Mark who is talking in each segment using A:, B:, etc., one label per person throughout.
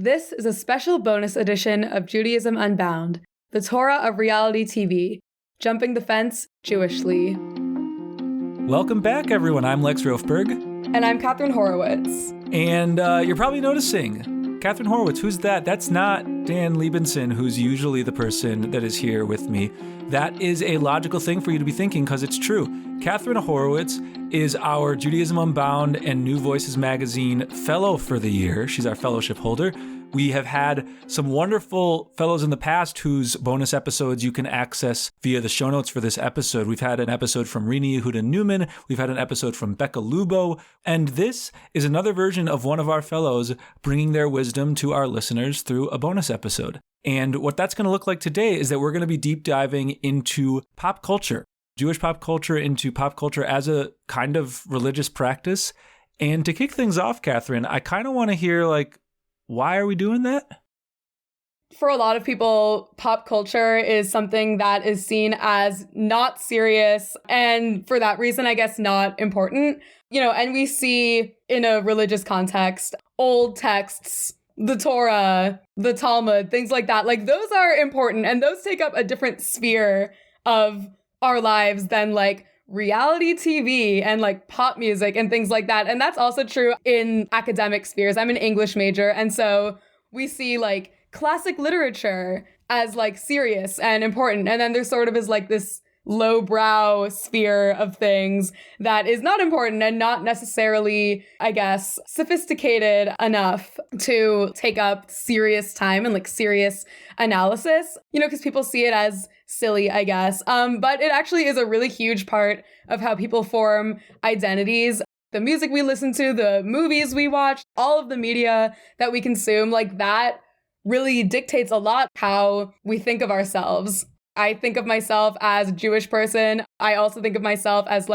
A: This is a special bonus edition of Judaism Unbound, the Torah of reality TV, jumping the fence Jewishly.
B: Welcome back, everyone. I'm Lex Rofberg.
A: And I'm Catherine Horowitz.
B: And you're probably noticing, Catherine Horowitz, who's that? That's not Dan Liebenson, who's usually the person that is here with me. That is a logical thing for you to be thinking because it's true. Catherine Horowitz is our Judaism Unbound and New Voices magazine fellow for the year. She's our fellowship holder. We have had some wonderful fellows in the past whose bonus episodes you can access via the show notes for this episode. We've had an episode from Rini Yehuda Newman. We've had an episode from Becca Lubo. And this is another version of one of our fellows bringing their wisdom to our listeners through a bonus episode. And what that's going to look like today is that we're going to be deep diving into pop culture, Jewish pop culture, into pop culture as a kind of religious practice. And to kick things off, Catherine, I kind of want to hear, why are we doing that?
A: For a lot of people, pop culture is something that is seen as not serious, and for that reason, I guess, not important. And we see in a religious context, old texts, the Torah, the Talmud, things like that. Those are important, and those take up a different sphere of our lives than reality TV and pop music and things like that. And that's also true in academic spheres. I'm an English major. And so we see classic literature as serious and important. And then there sort of is this lowbrow sphere of things that is not important and not necessarily, I guess, sophisticated enough to take up serious time and serious analysis, because people see it as silly, I guess. But it actually is a really huge part of how people form identities. The music we listen to, the movies we watch, all of the media that we consume, that really dictates a lot how we think of ourselves. I think of myself as a Jewish person. I also think of myself as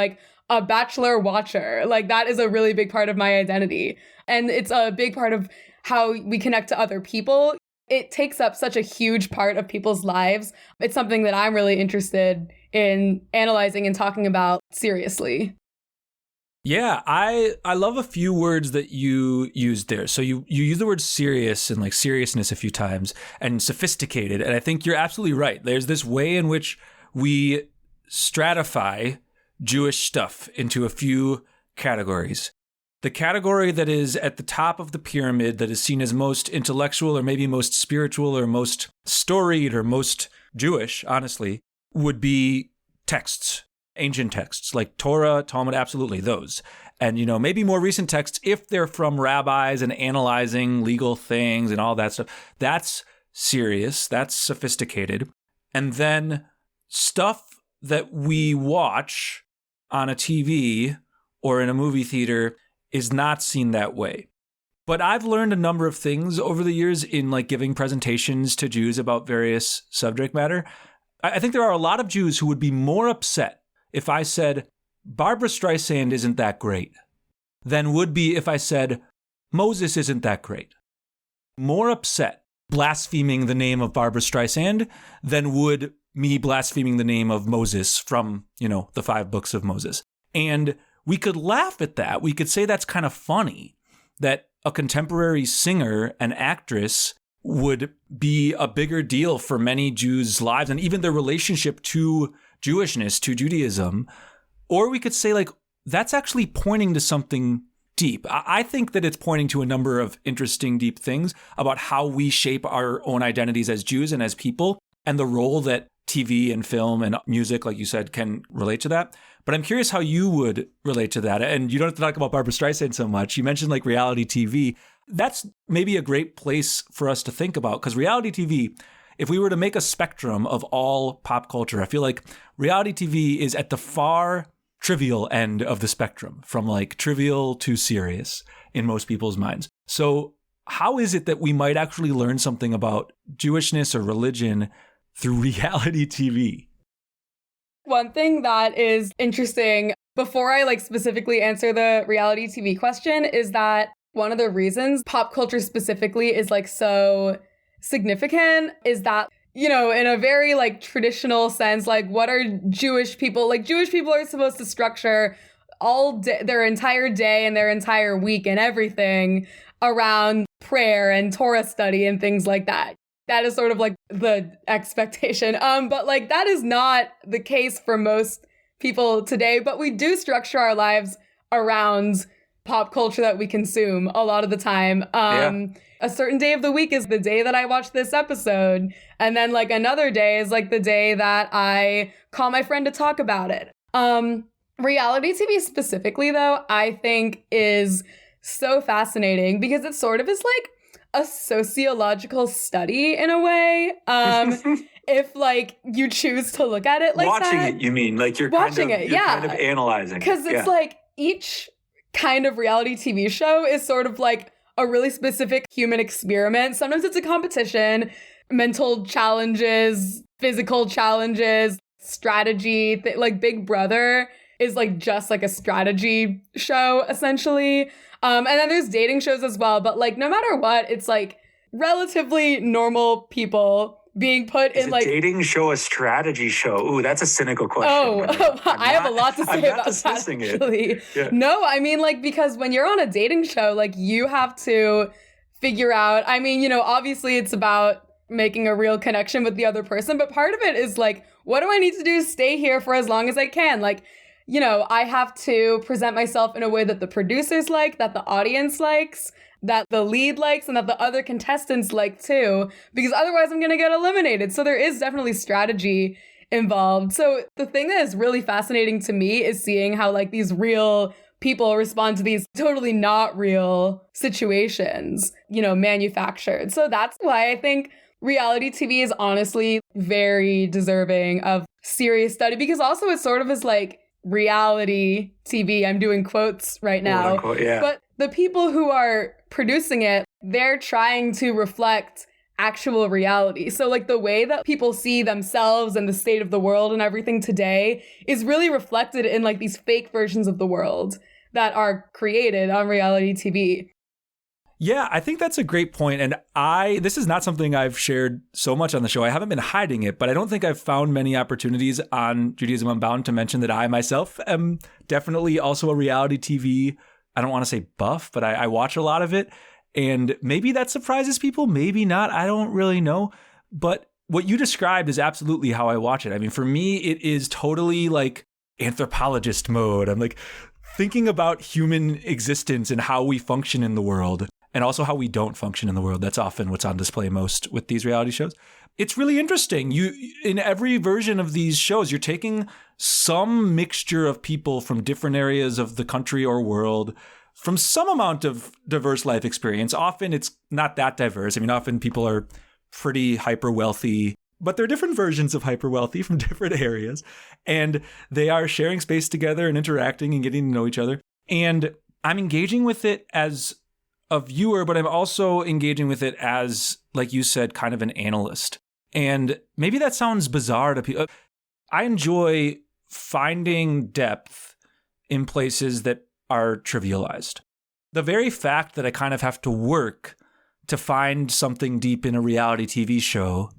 A: a Bachelor watcher. That is a really big part of my identity. And it's a big part of how we connect to other people. It takes up such a huge part of people's lives. It's something that I'm really interested in analyzing and talking about seriously.
B: Yeah, I love a few words that you used there. So you use the word serious and seriousness a few times and sophisticated. And I think you're absolutely right. There's this way in which we stratify Jewish stuff into a few categories. The category that is at the top of the pyramid, that is seen as most intellectual or maybe most spiritual or most storied or most Jewish, honestly, would be texts. Ancient texts like Torah, Talmud, absolutely those. And, maybe more recent texts, if they're from rabbis and analyzing legal things and all that stuff, that's serious, that's sophisticated. And then stuff that we watch on a TV or in a movie theater is not seen that way. But I've learned a number of things over the years in giving presentations to Jews about various subject matter. I think there are a lot of Jews who would be more upset if I said, Barbra Streisand isn't that great, than would be if I said, Moses isn't that great. More upset blaspheming the name of Barbra Streisand than would me blaspheming the name of Moses from, the 5 books of Moses. And we could laugh at that. We could say that's kind of funny, that a contemporary singer and actress would be a bigger deal for many Jews' lives and even their relationship to Jewishness, to Judaism. Or we could say that's actually pointing to something deep. I think that it's pointing to a number of interesting, deep things about how we shape our own identities as Jews and as people, and the role that TV and film and music, like you said, can relate to that. But I'm curious how you would relate to that. And you don't have to talk about Barbra Streisand so much. You mentioned reality TV. That's maybe a great place for us to think about, because reality TV, if we were to make a spectrum of all pop culture, I feel like reality TV is at the far trivial end of the spectrum, from trivial to serious in most people's minds. So how is it that we might actually learn something about Jewishness or religion through reality TV?
A: One thing that is interesting, before I specifically answer the reality TV question, is that one of the reasons pop culture specifically is so significant is that, in a very traditional sense, what are Jewish people? Jewish people are supposed to structure all day, their entire day and their entire week and everything around prayer and Torah study and things like that. That is sort of like the expectation. But like that is not the case for most people today, but we do structure our lives around pop culture that we consume a lot of the time. A certain day of the week is the day that I watch this episode. And then like another day is like the day that I call my friend to talk about it. Reality TV specifically, though, I think is so fascinating because it sort of is like a sociological study in a way. If like you choose to look at it like
C: watching
A: that.
C: it, you mean? Like you're
A: watching
C: kind of,
A: it,
C: you're
A: yeah.
C: kind of analyzing it.
A: Because it's like each kind of reality TV show is sort of like a really specific human experiment. Sometimes it's a competition, mental challenges, physical challenges, strategy. Like Big Brother is like just like a strategy show, essentially. And then there's dating shows as well. But like no matter what, it's like relatively normal people being put in like...
C: Is a dating show a strategy show? Ooh, that's a cynical question.
A: I have a lot to say about that, actually.
C: Yeah.
A: No, I mean, like, because when you're on a dating show, like, you have to figure out... I mean, you know, obviously it's about making a real connection with the other person, but part of it is, like, what do I need to do to stay here for as long as I can? Like, you know, I have to present myself in a way that the producers like, that the audience likes, that the lead likes, and that the other contestants like too, because otherwise I'm going to get eliminated. So there is definitely strategy involved. So the thing that is really fascinating to me is seeing how like these real people respond to these totally not real situations, you know, manufactured. So that's why I think reality TV is honestly very deserving of serious study, because also it sort of is like reality TV. I'm doing quotes right now.
C: Unquote, yeah.
A: But the people who are producing it, they're trying to reflect actual reality. So like the way that people see themselves and the state of the world and everything today is really reflected in like these fake versions of the world that are created on reality TV.
B: Yeah, I think that's a great point. And this is not something I've shared so much on the show. I haven't been hiding it, but I don't think I've found many opportunities on Judaism Unbound to mention that I myself am definitely also a reality TV, I don't want to say buff, but I watch a lot of it. And maybe that surprises people, maybe not. I don't really know. But what you described is absolutely how I watch it. I mean, for me, it is totally like anthropologist mode. I'm like thinking about human existence and how we function in the world, and also how we don't function in the world. That's often what's on display most with these reality shows. It's really interesting. In every version of these shows, you're taking some mixture of people from different areas of the country or world, from some amount of diverse life experience. Often it's not that diverse. I mean, often people are pretty hyper wealthy, but they're different versions of hyper wealthy from different areas. And they are sharing space together and interacting and getting to know each other. And I'm engaging with it as a viewer, but I'm also engaging with it as, like you said, kind of an analyst. And maybe that sounds bizarre to people. I enjoy finding depth in places that are trivialized. The very fact that I kind of have to work to find something deep in a reality TV show,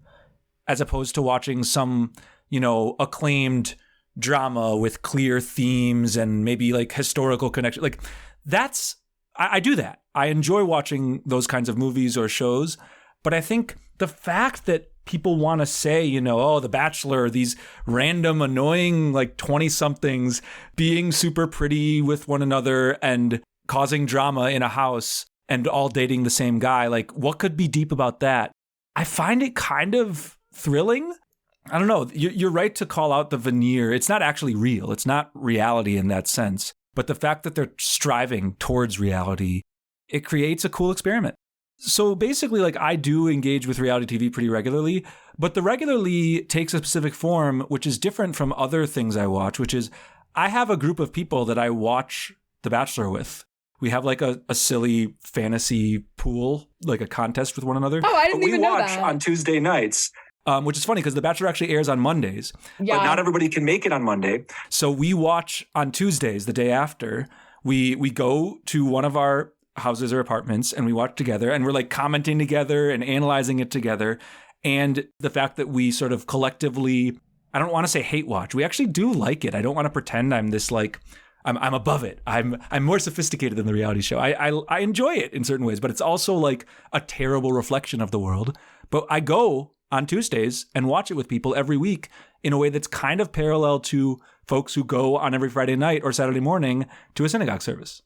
B: as opposed to watching some, you know, acclaimed drama with clear themes and maybe like historical connection, like that's, I do that. I enjoy watching those kinds of movies or shows, but I think the fact that people want to say, you know, oh, The Bachelor, these random, annoying, like 20-somethings being super pretty with one another and causing drama in a house and all dating the same guy, like what could be deep about that? I find it kind of thrilling. I don't know. You're right to call out the veneer. It's not actually real. It's not reality in that sense. But the fact that they're striving towards reality, it creates a cool experiment. So basically, like, I do engage with reality TV pretty regularly, but the regularly takes a specific form, which is different from other things I watch, which is I have a group of people that I watch The Bachelor with. We have like a silly fantasy pool, like a contest with one another.
A: Oh, I didn't even know that.
C: We watch on Tuesday nights.
B: Which is funny because The Bachelor actually airs on Mondays.
A: Yeah.
C: But not everybody can make it on Monday.
B: So we watch on Tuesdays, the day after. We go to one of our houses or apartments and we watch together, and we're like commenting together and analyzing it together. And the fact that we sort of collectively, I don't want to say hate watch. We actually do like it. I don't want to pretend I'm this like I'm above it. I'm more sophisticated than the reality show. I enjoy it in certain ways, but it's also like a terrible reflection of the world. But I go on Tuesdays and watch it with people every week in a way that's kind of parallel to folks who go on every Friday night or Saturday morning to a synagogue service.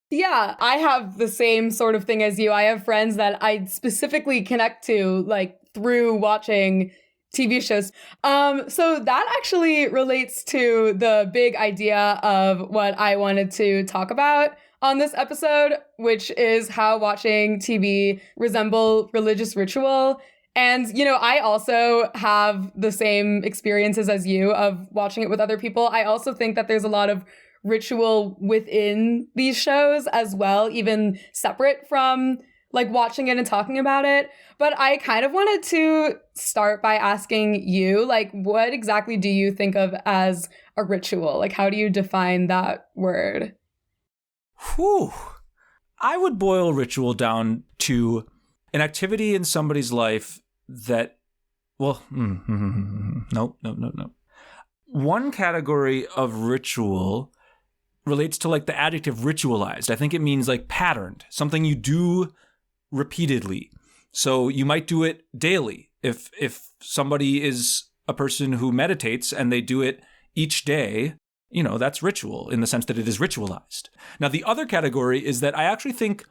A: Yeah, I have the same sort of thing as you. I have friends that I specifically connect to, like, through watching TV shows. So that actually relates to the big idea of what I wanted to talk about on this episode, which is how watching TV resemble religious ritual. And, you know, I also have the same experiences as you of watching it with other people. I also think that there's a lot of ritual within these shows as well, even separate from like watching it and talking about it. But I kind of wanted to start by asking you, like, what exactly do you think of as a ritual? Like, how do you define that word?
B: Whew. I would boil ritual down to an activity in somebody's life that, well, no. One category of ritual relates to like the adjective ritualized. I think it means like patterned, something you do repeatedly. So you might do it daily. If somebody is a person who meditates and they do it each day, you know, that's ritual in the sense that it is ritualized. Now, the other category is that I actually think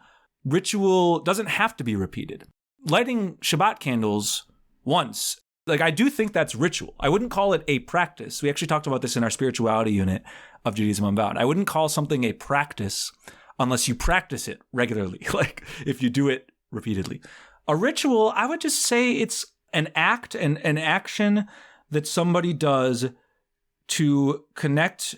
B: ritual doesn't have to be repeated. Lighting Shabbat candles once, like I do think that's ritual. I wouldn't call it a practice. We actually talked about this in our spirituality unit of Judaism Unbound. I wouldn't call something a practice unless you practice it regularly, like if you do it repeatedly. A ritual, I would just say it's an act and an action that somebody does to connect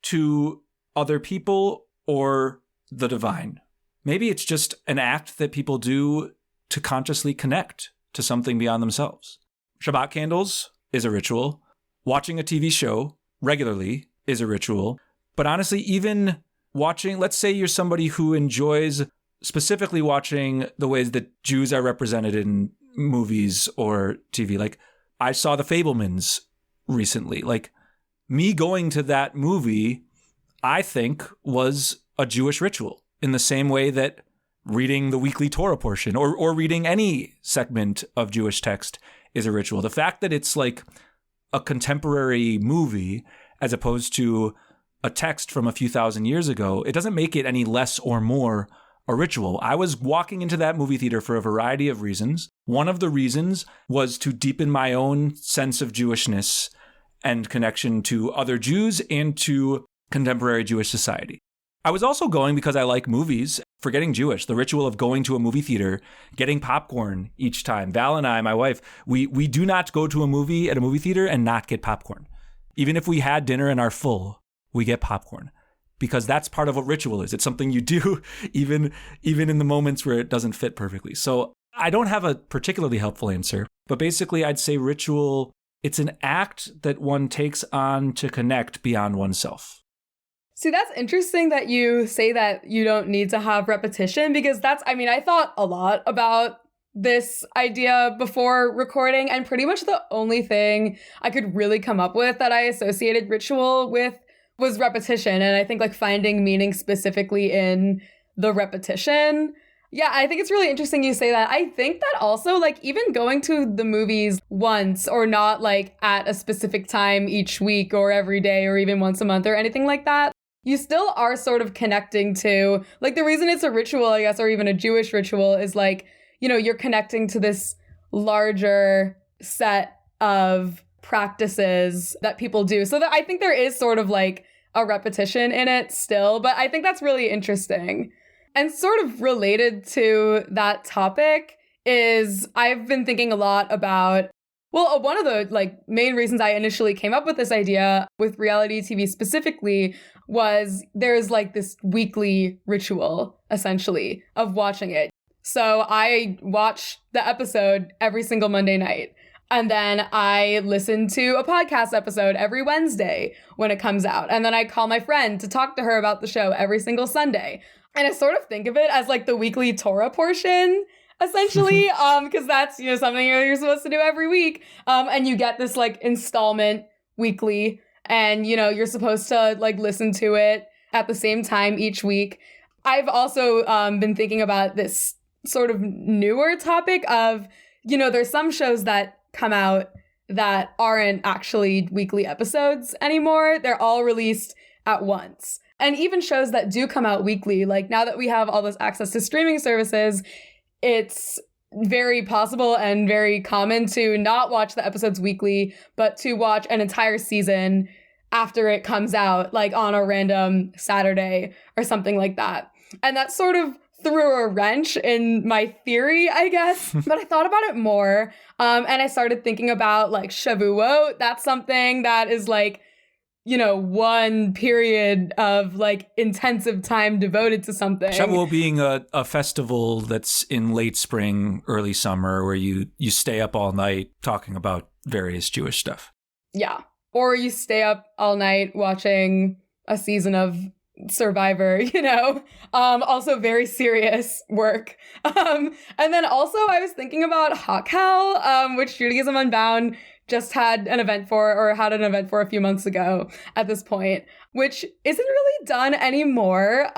B: to other people or the divine. Maybe it's just an act that people do to consciously connect to something beyond themselves. Shabbat candles is a ritual. Watching a TV show regularly is a ritual. But honestly, even watching, let's say you're somebody who enjoys specifically watching the ways that Jews are represented in movies or TV. Like I saw The Fabelmans recently. Like me going to that movie, I think was a Jewish ritual in the same way that reading the weekly Torah portion or reading any segment of Jewish text is a ritual. The fact that it's like a contemporary movie as opposed to a text from a few thousand years ago, it doesn't make it any less or more a ritual. I was walking into that movie theater for a variety of reasons. One of the reasons was to deepen my own sense of Jewishness and connection to other Jews and to contemporary Jewish society. I was also going because I like movies. Forgetting Jewish, the ritual of going to a movie theater, getting popcorn each time. Val and I, my wife, we do not go to a movie at a movie theater and not get popcorn. Even if we had dinner and are full, we get popcorn because that's part of what ritual is. It's something you do even in the moments where it doesn't fit perfectly. So I don't have a particularly helpful answer, but basically I'd say ritual, it's an act that one takes on to connect beyond oneself.
A: See, that's interesting that you say that you don't need to have repetition because I thought a lot about this idea before recording, and pretty much the only thing I could really come up with that I associated ritual with was repetition. And I think like finding meaning specifically in the repetition. Yeah, I think it's really interesting you say that. I think that also like even going to the movies once or not like at a specific time each week or every day or even once a month or anything like that, you still are sort of connecting to, like, the reason it's a ritual, I guess, or even a Jewish ritual is like, you know, you're connecting to this larger set of practices that people do. So that I think there is sort of like a repetition in it still, but I think that's really interesting. And sort of related to that topic is I've been thinking a lot about, well, one of the like main reasons I initially came up with this idea with reality TV specifically was there's like this weekly ritual essentially of watching it. So I watch the episode every single Monday night. And then I listen to a podcast episode every Wednesday when it comes out. And then I call my friend to talk to her about the show every single Sunday. And I sort of think of it as like the weekly Torah portion, essentially, because that's, you know, something you're supposed to do every week. And you get this like installment weekly. And, you're supposed to like listen to it at the same time each week. I've also been thinking about this sort of newer topic of, there's some shows that come out that aren't actually weekly episodes anymore. They're all released at once. And even shows that do come out weekly, like now that we have all this access to streaming services, it's very possible and very common to not watch the episodes weekly, but to watch an entire season after it comes out, like on a random Saturday or something like that. And that sort of threw a wrench in my theory, I guess. But I thought about it more, and I started thinking about like Shavuot. That's something that is like, one period of like intensive time devoted to something.
B: Shavuot being a festival that's in late spring, early summer, where you stay up all night talking about various Jewish stuff.
A: Yeah. Or you stay up all night watching a season of Survivor, also very serious work. And then also I was thinking about Hakel, which Judaism Unbound just had an event for a few months ago at this point, which isn't really done anymore,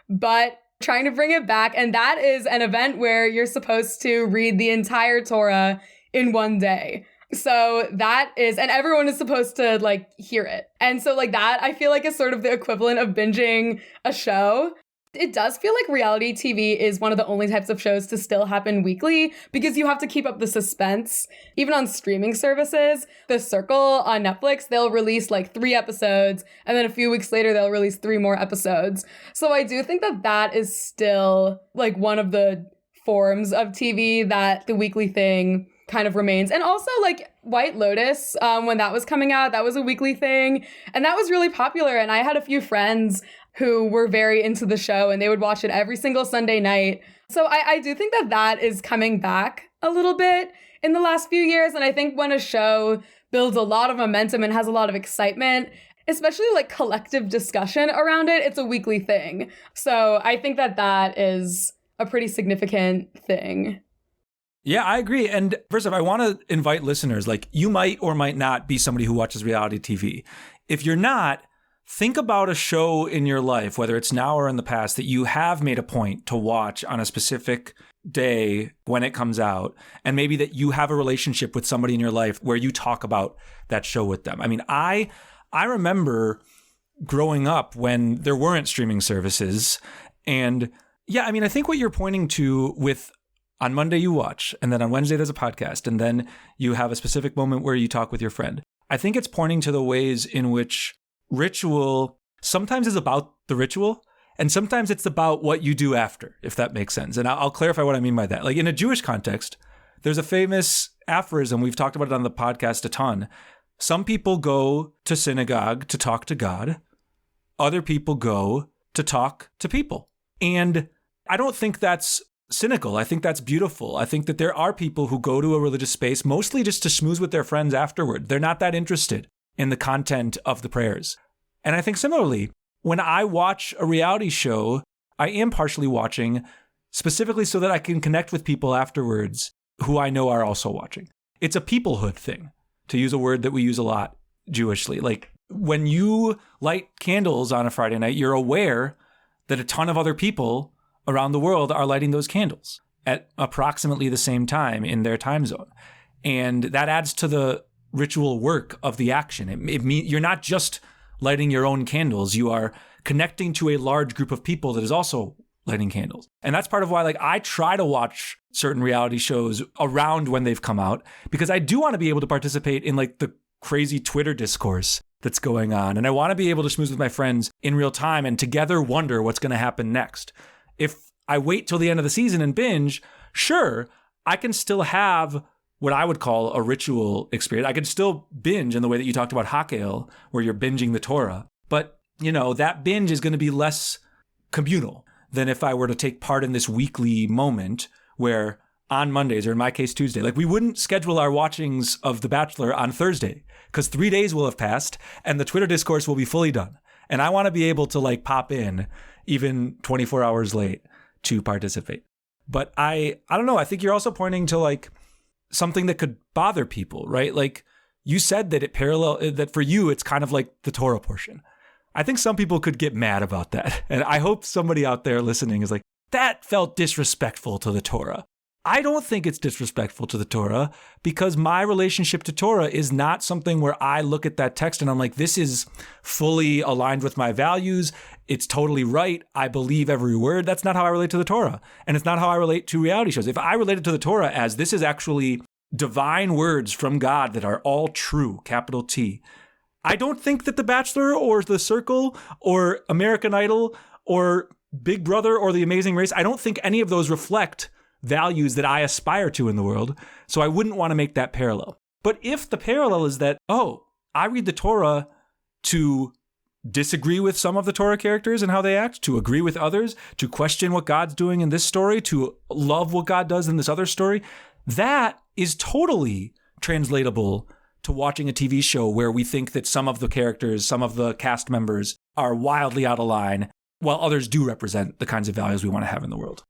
A: but trying to bring it back. And that is an event where you're supposed to read the entire Torah in one day. So that is, and everyone is supposed to like hear it. And so like that, I feel like is sort of the equivalent of binging a show. It does feel like reality TV is one of the only types of shows to still happen weekly because you have to keep up the suspense. Even on streaming services, The Circle on Netflix, they'll release like 3 episodes and then a few weeks later they'll release 3 more episodes. So I do think that that is still like one of the forms of TV that the weekly thing kind of remains. And also like White Lotus, when that was coming out, that was a weekly thing and that was really popular. And I had a few friends who were very into the show and they would watch it every single Sunday night. So I do think that that is coming back a little bit in the last few years. And I think when a show builds a lot of momentum and has a lot of excitement, especially like collective discussion around it, it's a weekly thing. So I think that that is a pretty significant thing.
B: Yeah, I agree. And first off, I want to invite listeners, like you might or might not be somebody who watches reality TV. If you're not, think about a show in your life, whether it's now or in the past, that you have made a point to watch on a specific day when it comes out. And maybe that you have a relationship with somebody in your life where you talk about that show with them. I mean, I remember growing up when there weren't streaming services. And yeah, I mean, I think what you're pointing to with on Monday you watch, and then on Wednesday there's a podcast, and then you have a specific moment where you talk with your friend. I think it's pointing to the ways in which ritual sometimes is about the ritual, and sometimes it's about what you do after, if that makes sense. And I'll clarify what I mean by that. Like in a Jewish context, there's a famous aphorism, we've talked about it on the podcast a ton. Some people go to synagogue to talk to God. Other people go to talk to people. And I don't think that's cynical. I think that's beautiful. I think that there are people who go to a religious space mostly just to schmooze with their friends afterward. They're not that interested in the content of the prayers. And I think similarly, when I watch a reality show, I am partially watching specifically so that I can connect with people afterwards who I know are also watching. It's a peoplehood thing, to use a word that we use a lot Jewishly. Like when you light candles on a Friday night, you're aware that a ton of other people around the world are lighting those candles at approximately the same time in their time zone. And that adds to the ritual work of the action. It means you're not just lighting your own candles, you are connecting to a large group of people that is also lighting candles. And that's part of why like I try to watch certain reality shows around when they've come out, because I do want to be able to participate in like the crazy Twitter discourse that's going on. And I want to be able to schmooze with my friends in real time and together wonder what's going to happen next. If I wait till the end of the season and binge, sure, I can still have what I would call a ritual experience. I could still binge in the way that you talked about Hakel, where you're binging the Torah. But, that binge is going to be less communal than if I were to take part in this weekly moment where on Mondays, or in my case, Tuesday, like we wouldn't schedule our watchings of The Bachelor on Thursday because 3 days will have passed and the Twitter discourse will be fully done. And I want to be able to like pop in even 24 hours late to participate. But I don't know. I think you're also pointing to like something that could bother people, right? Like you said that that for you, it's kind of like the Torah portion. I think some people could get mad about that. And I hope somebody out there listening is like, that felt disrespectful to the Torah. I don't think it's disrespectful to the Torah because my relationship to Torah is not something where I look at that text and I'm like, this is fully aligned with my values. It's totally right. I believe every word. That's not how I relate to the Torah. And it's not how I relate to reality shows. If I related to the Torah as this is actually divine words from God that are all true, capital T, I don't think that The Bachelor or The Circle or American Idol or Big Brother or The Amazing Race, I don't think any of those reflect values that I aspire to in the world. So I wouldn't want to make that parallel. But if the parallel is that, oh, I read the Torah to disagree with some of the Torah characters and how they act, to agree with others, to question what God's doing in this story, to love what God does in this other story, that is totally translatable to watching a TV show where we think that some of the characters, some of the cast members are wildly out of line, while others do represent the kinds of values we want to have in the world.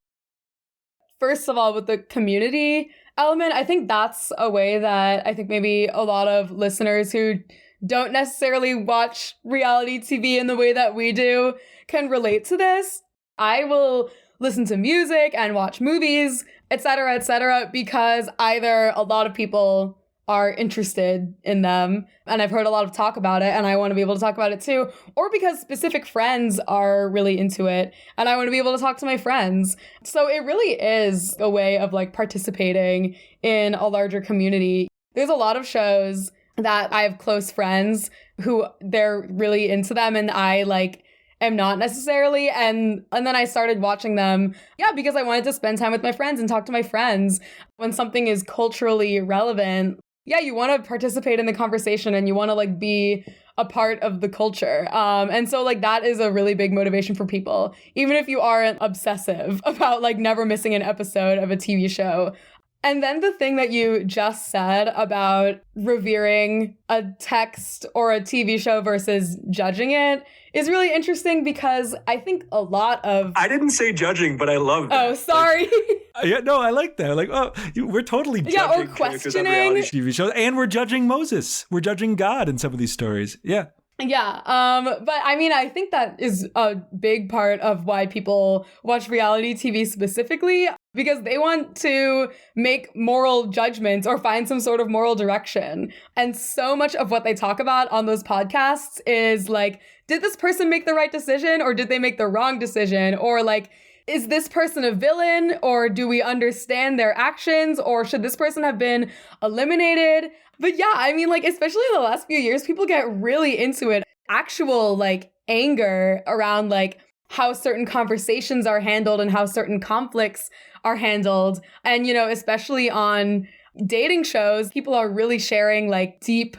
A: First of all, with the community element, I think that's a way that I think maybe a lot of listeners who don't necessarily watch reality TV in the way that we do can relate to this. I will listen to music and watch movies, etc., because either a lot of people are interested in them and I've heard a lot of talk about it and I want to be able to talk about it too, or because specific friends are really into it and I want to be able to talk to my friends. So it really is a way of like participating in a larger community. There's a lot of shows that I have close friends who they're really into them and I like am not necessarily. And then I started watching them, because I wanted to spend time with my friends and talk to my friends. When something is culturally relevant, you want to participate in the conversation and you want to like be a part of the culture. And so like that is a really big motivation for people, even if you aren't obsessive about like never missing an episode of a TV show. And then the thing that you just said about revering a text or a TV show versus judging it is really interesting because I think a lot of...
C: I didn't say judging, but I love that.
A: Oh, sorry.
B: I like that. Like, we're totally judging
A: or questioning
B: TV shows, and we're judging Moses. We're judging God in some of these stories. Yeah.
A: Yeah, but I mean, I think that is a big part of why people watch reality TV specifically, because they want to make moral judgments or find some sort of moral direction. And so much of what they talk about on those podcasts is like, did this person make the right decision or did they make the wrong decision? Or like, is this person a villain or do we understand their actions or should this person have been eliminated? But yeah, I mean, like, especially in the last few years, people get really into it. Actual, like, anger around, like, how certain conversations are handled and how certain conflicts are handled. And, you know, especially on dating shows, people are really sharing, like, deep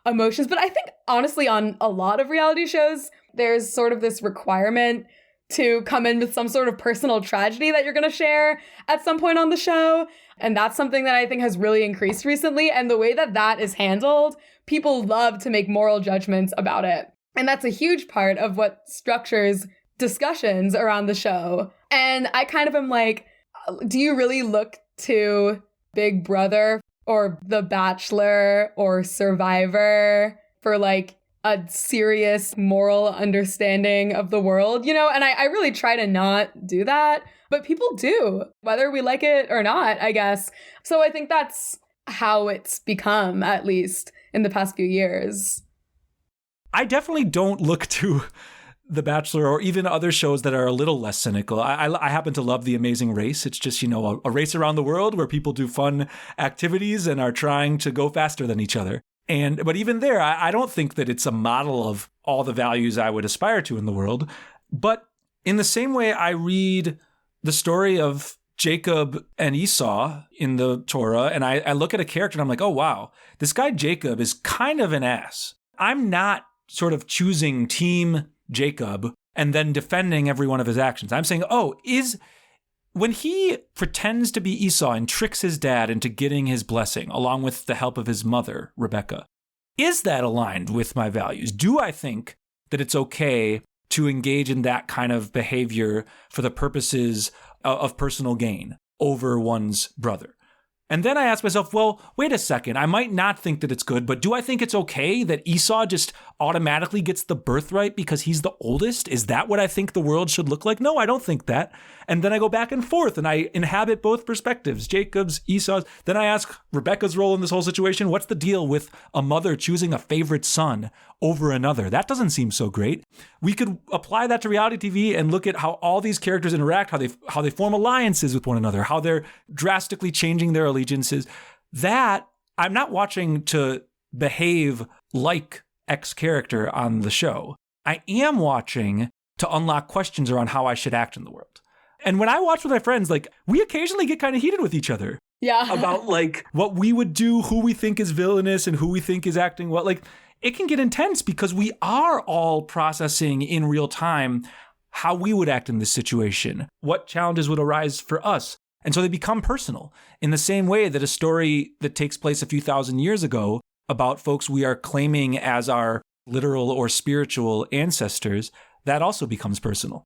A: emotions. But I think, honestly, on a lot of reality shows, there's sort of this requirement to come in with some sort of personal tragedy that you're going to share at some point on the show. And that's something that I think has really increased recently. And the way that that is handled, people love to make moral judgments about it. And that's a huge part of what structures discussions around the show. And I kind of am like, do you really look to Big Brother or The Bachelor or Survivor for like a serious moral understanding of the world, you know? And I really try to not do that, but people do, whether we like it or not, I guess. So I think that's how it's become, at least in the past few years.
B: I definitely don't look to The Bachelor or even other shows that are a little less cynical. I happen to love The Amazing Race. It's just, you know, a race around the world where people do fun activities and are trying to go faster than each other. But even there, I don't think that it's a model of all the values I would aspire to in the world. But in the same way, I read the story of Jacob and Esau in the Torah, and I look at a character and I'm like, oh, wow, this guy Jacob is kind of an ass. I'm not sort of choosing team Jacob and then defending every one of his actions. I'm saying, when he pretends to be Esau and tricks his dad into getting his blessing, along with the help of his mother, Rebecca, is that aligned with my values? Do I think that it's okay to engage in that kind of behavior for the purposes of personal gain over one's brother? And then I ask myself, well, wait a second. I might not think that it's good, but do I think it's okay that Esau just automatically gets the birthright because he's the oldest? Is that what I think the world should look like? No, I don't think that. And then I go back and forth and I inhabit both perspectives, Jacob's, Esau's. Then I ask Rebecca's role in this whole situation. What's the deal with a mother choosing a favorite son over another? That doesn't seem so great. We could apply that to reality TV and look at how all these characters interact, how they form alliances with one another, how they're drastically changing their allegiances. That I'm not watching to behave like X character on the show. I am watching to unlock questions around how I should act in the world. And when I watch with my friends, like, we occasionally get kind of heated with each other.
A: Yeah.
B: About like what we would do, who we think is villainous and who we think is acting well. Like, it can get intense because we are all processing in real time how we would act in this situation, what challenges would arise for us. And so they become personal in the same way that a story that takes place a few thousand years ago about folks we are claiming as our literal or spiritual ancestors, that also becomes personal.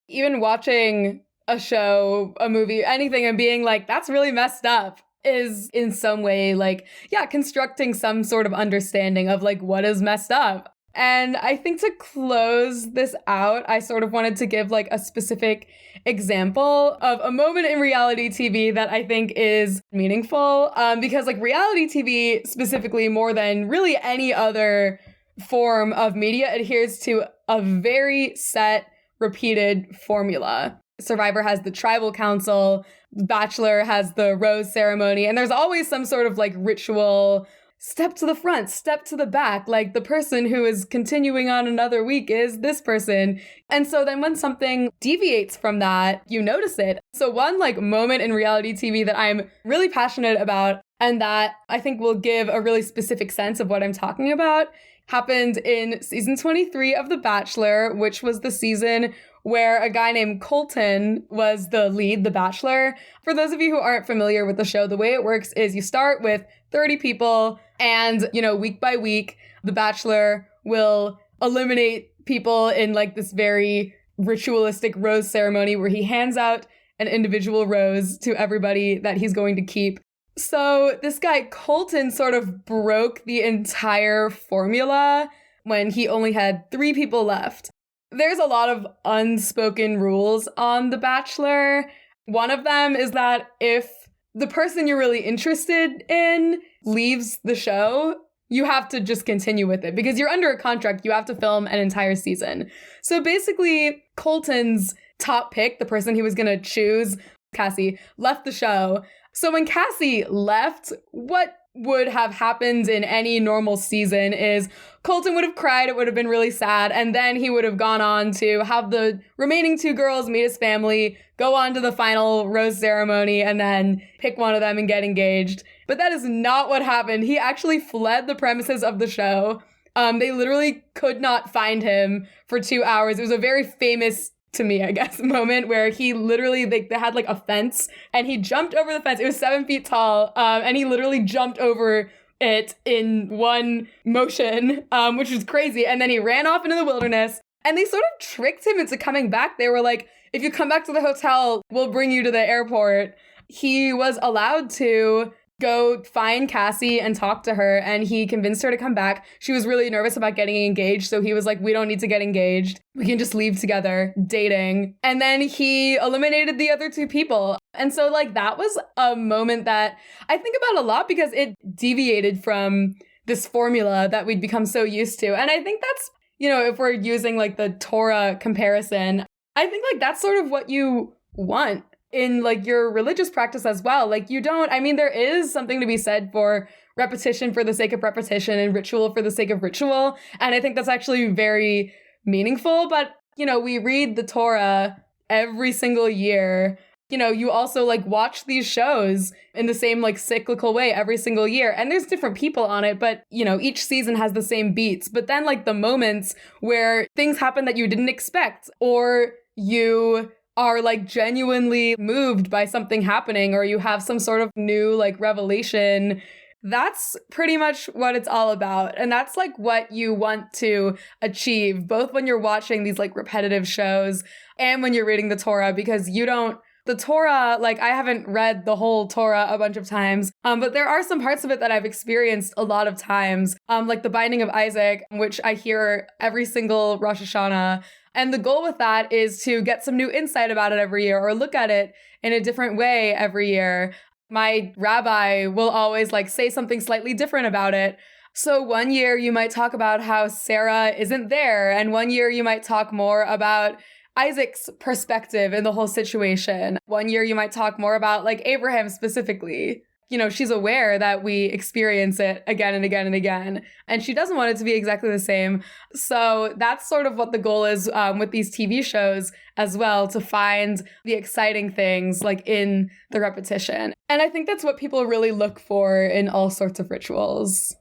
A: Even watching a show, a movie, anything, and being like, that's really messed up, is in some way like, yeah, constructing some sort of understanding of like what is messed up. And I think to close this out, I sort of wanted to give like a specific example of a moment in reality TV that I think is meaningful, because like reality TV specifically, more than really any other form of media, adheres to a very set, repeated formula. Survivor has the tribal council, Bachelor has the rose ceremony, and there's always some sort of like ritual, step to the front, step to the back, like the person who is continuing on another week is this person. And so then when something deviates from that, you notice it. So one like moment in reality TV that I'm really passionate about, and that I think will give a really specific sense of what I'm talking about, happened in season 23 of The Bachelor, which was the season where a guy named Colton was the lead, The Bachelor. For those of you who aren't familiar with the show, the way it works is you start with 30 people and, you know, week by week, The Bachelor will eliminate people in like this very ritualistic rose ceremony where he hands out an individual rose to everybody that he's going to keep. So this guy Colton sort of broke the entire formula when he only had 3 people left. There's a lot of unspoken rules on The Bachelor. One of them is that if the person you're really interested in leaves the show, you have to just continue with it because you're under a contract. You have to film an entire season. So basically, Colton's top pick, the person he was going to choose, Cassie, left the show. So when Cassie left, what would have happened in any normal season is Colton would have cried. It would have been really sad. And then he would have gone on to have the remaining 2 girls meet his family, go on to the final rose ceremony, and then pick one of them and get engaged. But that is not what happened. He actually fled the premises of the show. They literally could not find him for 2 hours. It was a very famous, to me, I guess, moment where he literally, they had like a fence and he jumped over the fence. It was 7 feet tall. And he literally jumped over it in one motion, which was crazy. And then he ran off into the wilderness and they sort of tricked him into coming back. They were like, if you come back to the hotel, we'll bring you to the airport. He was allowed to go find Cassie and talk to her, and he convinced her to come back. She was really nervous about getting engaged, so he was like, we don't need to get engaged. We can just leave together, dating. And then he eliminated the other 2 people. And so like that was a moment that I think about a lot because it deviated from this formula that we'd become so used to. And I think that's, you know, if we're using like the Torah comparison, I think like that's sort of what you want in like your religious practice as well. Like you don't, I mean, there is something to be said for repetition for the sake of repetition and ritual for the sake of ritual. And I think that's actually very meaningful. But, you know, we read the Torah every single year. You know, you also like watch these shows in the same like cyclical way every single year. And there's different people on it, but you know, each season has the same beats. But then like the moments where things happen that you didn't expect, or you are like genuinely moved by something happening, or you have some sort of new like revelation, that's pretty much what it's all about. And that's like what you want to achieve, both when you're watching these like repetitive shows and when you're reading the Torah, because you don't The Torah, like I haven't read the whole Torah a bunch of times, but there are some parts of it that I've experienced a lot of times, like the binding of Isaac, which I hear every single Rosh Hashanah. And the goal with that is to get some new insight about it every year or look at it in a different way every year. My rabbi will always like say something slightly different about it. So one year you might talk about how Sarah isn't there, and one year you might talk more about Isaac's perspective in the whole situation. One year you might talk more about like Abraham specifically. You know, she's aware that we experience it again and again and again, and she doesn't want it to be exactly the same. So that's sort of what the goal is with these TV shows as well, to find the exciting things like in the repetition. And I think that's what people really look for in all sorts of rituals.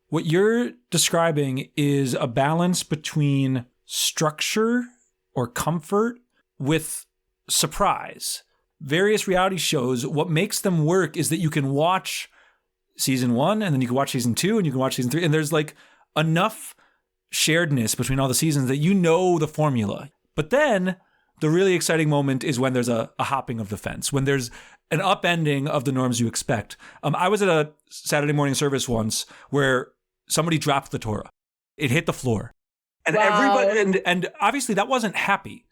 B: What you're describing is a balance between structure or comfort with surprise. Various reality shows, what makes them work is that you can watch season 1 and then you can watch season 2 and you can watch season 3. And there's like enough sharedness between all the seasons that you know the formula. But then the really exciting moment is when there's a hopping of the fence, when there's an upending of the norms you expect. I was at a Saturday morning service once where somebody dropped the Torah. It hit the floor.
C: And
A: Wow.
C: everybody,
B: And obviously that wasn't happy.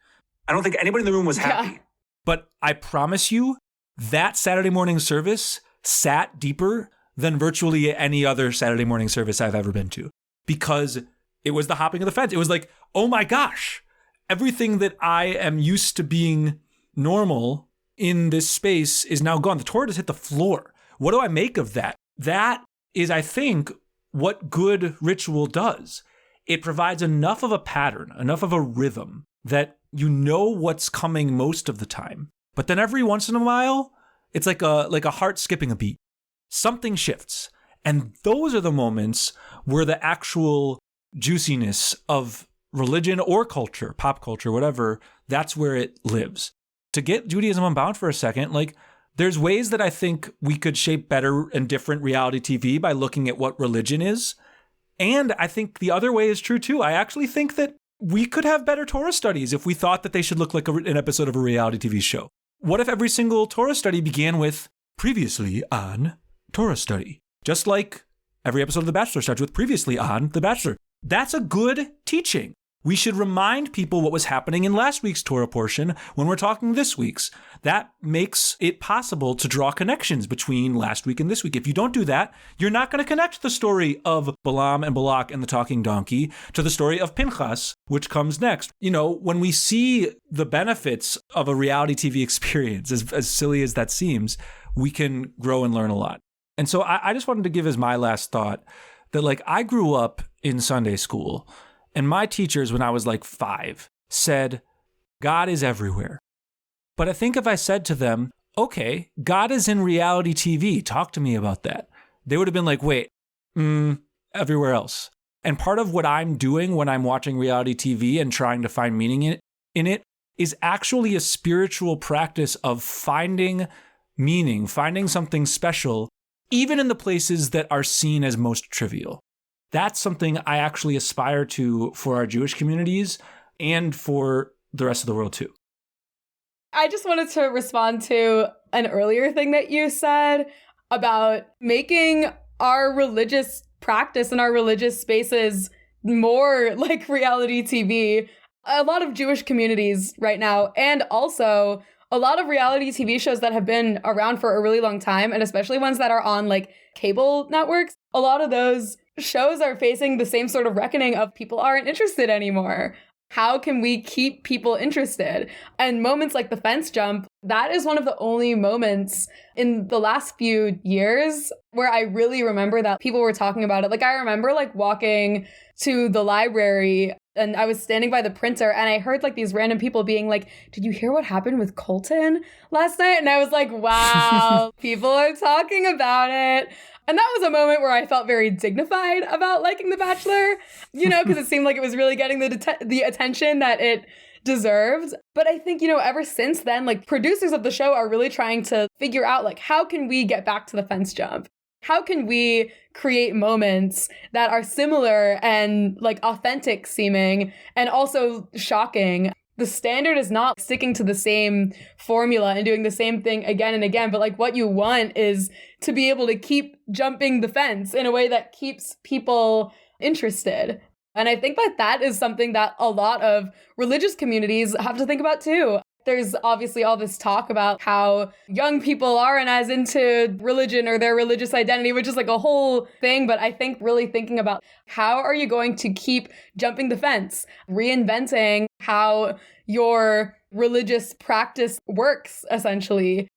C: I don't think anybody in the room was happy.
A: Yeah.
B: But I promise you, that Saturday morning service sat deeper than virtually any other Saturday morning service I've ever been to, because it was the hopping of the fence. It was like, oh my gosh, everything that I am used to being normal in this space is now gone. The Torah just hit the floor. What do I make of that? That is, I think, what good ritual does. It provides enough of a pattern, enough of a rhythm that you know what's coming most of the time. But then every once in a while, it's like a heart skipping a beat. Something shifts. And those are the moments where the actual juiciness of religion or culture, pop culture, whatever, that's where it lives. To get Judaism Unbound for a second, like, there's ways that I think we could shape better and different reality TV by looking at what religion is. And I think the other way is true too. I actually think that we could have better Torah studies if we thought that they should look like an episode of a reality TV show. What if every single Torah study began with previously on Torah study? Just like every episode of The Bachelor starts with previously on The Bachelor. That's a good teaching. We should remind people what was happening in last week's Torah portion when we're talking this week's. That makes it possible to draw connections between last week and this week. If you don't do that, you're not going to connect the story of Balaam and Balak and the talking donkey to the story of Pinchas, which comes next. You know, when we see the benefits of a reality TV experience, as silly as that seems, we can grow and learn a lot. And so I just wanted to give as my last thought that, like, I grew up in Sunday school, and my teachers, when I was like 5, said, God is everywhere. But I think if I said to them, okay, God is in reality TV, talk to me about that, they would have been like, wait, everywhere else. And part of what I'm doing when I'm watching reality TV and trying to find meaning in it is actually a spiritual practice of finding meaning, finding something special, even in the places that are seen as most trivial. That's something I actually aspire to for our Jewish communities and for the rest of the world too.
A: I just wanted to respond to an earlier thing that you said about making our religious practice and our religious spaces more like reality TV. A lot of Jewish communities right now, and also a lot of reality TV shows that have been around for a really long time, and especially ones that are on like cable networks, a lot of those shows are facing the same sort of reckoning of people aren't interested anymore. How can we keep people interested? And moments like the fence jump, that is one of the only moments in the last few years where I really remember that people were talking about it. Like, I remember like walking to the library and I was standing by the printer and I heard like these random people being like, did you hear what happened with Colton last night? And I was like, wow, people are talking about it. And that was a moment where I felt very dignified about liking The Bachelor, you know, because it seemed like it was really getting the attention that it deserved. But I think, you know, ever since then, like, producers of the show are really trying to figure out, like, how can we get back to the fence jump? How can we create moments that are similar and like authentic seeming and also shocking? the standard is not sticking to the same formula and doing the same thing again and again, but like what you want is to be able to keep jumping the fence in a way that keeps people interested. And I think that that is something that a lot of religious communities have to think about too. There's obviously all this talk about how young people aren't as into religion or their religious identity, which is like a whole thing. But I think really thinking about how are you going to keep jumping the fence, reinventing how your religious practice works, essentially.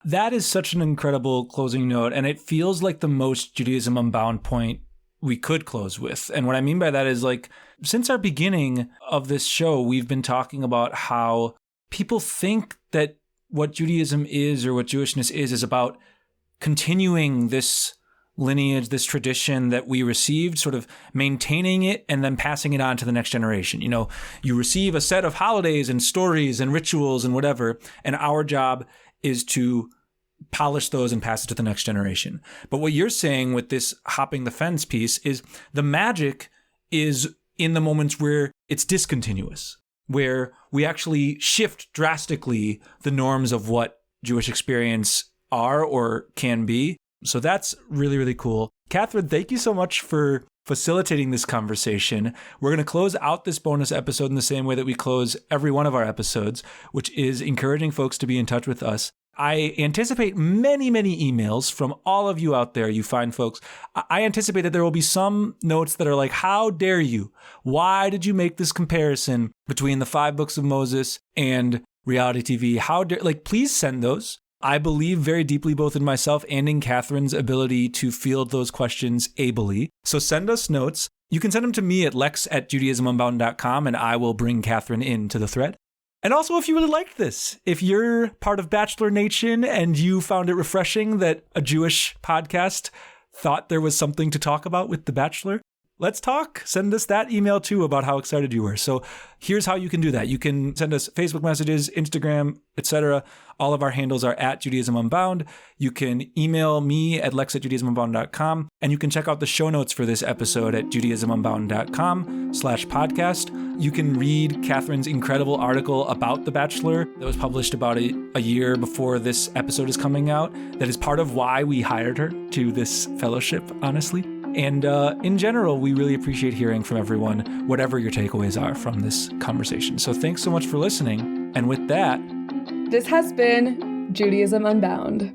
B: That is such an incredible closing note. And it feels like the most Judaism Unbound point we could close with. And what I mean by that is like, since our beginning of this show, we've been talking about how people think that what Judaism is or what Jewishness is about continuing this lineage, this tradition that we received, sort of maintaining it and then passing it on to the next generation. You know, you receive a set of holidays and stories and rituals and whatever, and our job is to polish those and pass it to the next generation. But what you're saying with this hopping the fence piece is the magic is in the moments where it's discontinuous, where we actually shift drastically the norms of what Jewish experience are or can be. So that's really, really cool. Catherine, thank you so much for facilitating this conversation. We're going to close out this bonus episode in the same way that we close every one of our episodes, which is encouraging folks to be in touch with us. I anticipate many, many emails from all of you out there, you fine folks. I anticipate that there will be some notes that are like, how dare you? Why did you make this comparison between the 5 books of Moses and reality TV? How dare, like, please send those. I believe very deeply both in myself and in Catherine's ability to field those questions ably. So send us notes. You can send them to me at lex@judaismunbound.com and I will bring Catherine into the thread. And also, if you really liked this, if you're part of Bachelor Nation and you found it refreshing that a Jewish podcast thought there was something to talk about with The Bachelor, let's talk. Send us that email too about how excited you were. So here's how you can do that. You can send us Facebook messages, Instagram, etc. All of our handles are at Judaism Unbound. You can email me at lex@judaismunbound.com. And you can check out the show notes for this episode at judaismunbound.com/podcast. You can read Catherine's incredible article about The Bachelor that was published about a year before this episode is coming out. That is part of why we hired her to this fellowship, honestly. And in general, we really appreciate hearing from everyone, whatever your takeaways are from this conversation. So thanks so much for listening. And with that,
A: this has been Judaism Unbound.